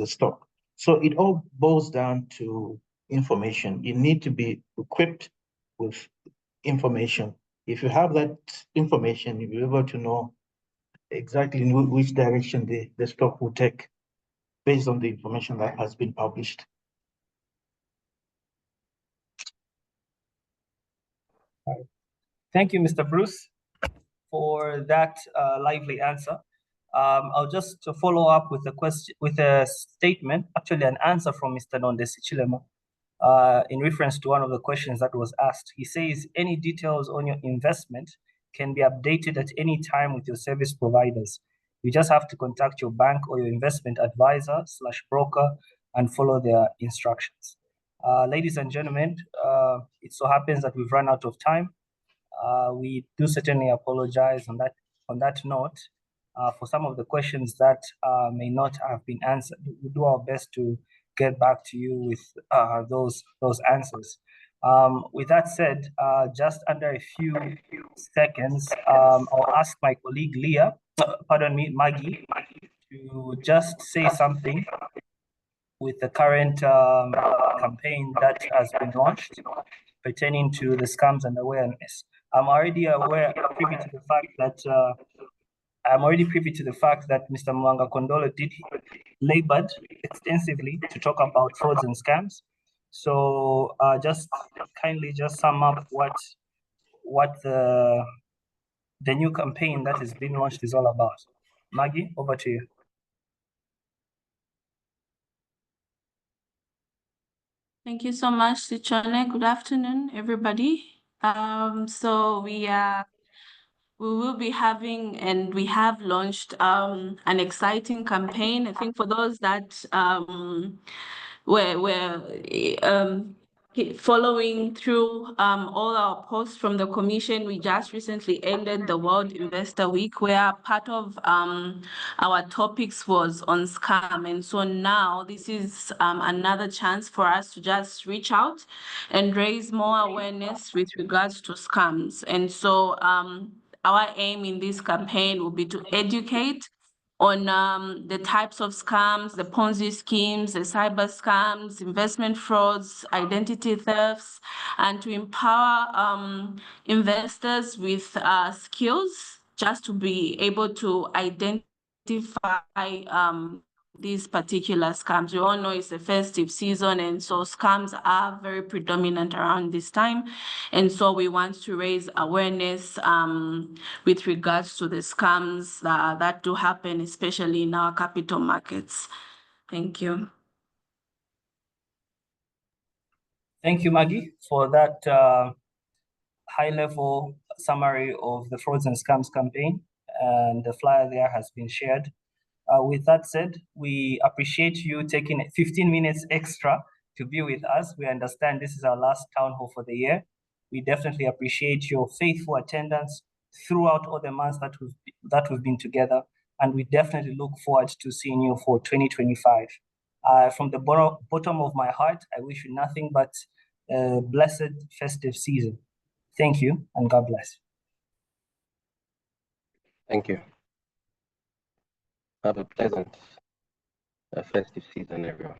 stock. So it all boils down to information. You need to be equipped with information. If you have that information, you'll be able to know exactly in which direction the stock will take based on the information that has been published. Thank you, Mr. Bruce, for that lively answer. I'll just follow up with a question, with a statement, actually an answer from Mr. Nondesi Chilema, in reference to one of the questions that was asked. He says, any details on your investment can be updated at any time with your service providers. You just have to contact your bank or your investment advisor / broker and follow their instructions. Ladies and gentlemen, it so happens that we've run out of time. We do certainly apologize on that note for some of the questions that may not have been answered. We do our best to get back to you with those answers. With that said, just under a few seconds, I'll ask my colleague Maggie, to just say something with the current campaign that has been launched pertaining to the scams and awareness. I'm already privy to the fact that Mr. Mwanga Kondolo labored extensively to talk about frauds and scams. So just kindly just sum up what the new campaign that is being launched is all about. Maggie, over to you. Thank you so much, Sichone. Good afternoon, everybody. So we will be having, and we have launched an exciting campaign. I think for those that were following through all our posts from the Commission, we just recently ended the World Investor Week, where part of our topics was on scam. And so now this is another chance for us to just reach out and raise more awareness with regards to scams. And so our aim in this campaign will be to educate on the types of scams, the Ponzi schemes, the cyber scams, investment frauds, identity thefts, and to empower investors with skills just to be able to identify these particular scams. We all know it's a festive season, and so scams are very predominant around this time. And so we want to raise awareness with regards to the scams that do happen, especially in our capital markets. Thank you. Thank you, Maggie, for that high-level summary of the Frauds and Scams campaign. And the flyer there has been shared. With that said, we appreciate you taking 15 minutes extra to be with us. We understand this is our last town hall for the year. We definitely appreciate your faithful attendance throughout all the months that we've been together, and we definitely look forward to seeing you for 2025. From the bottom of my heart, I wish you nothing but a blessed festive season. Thank you, and God bless. Thank you. Have a pleasant festive season, everyone.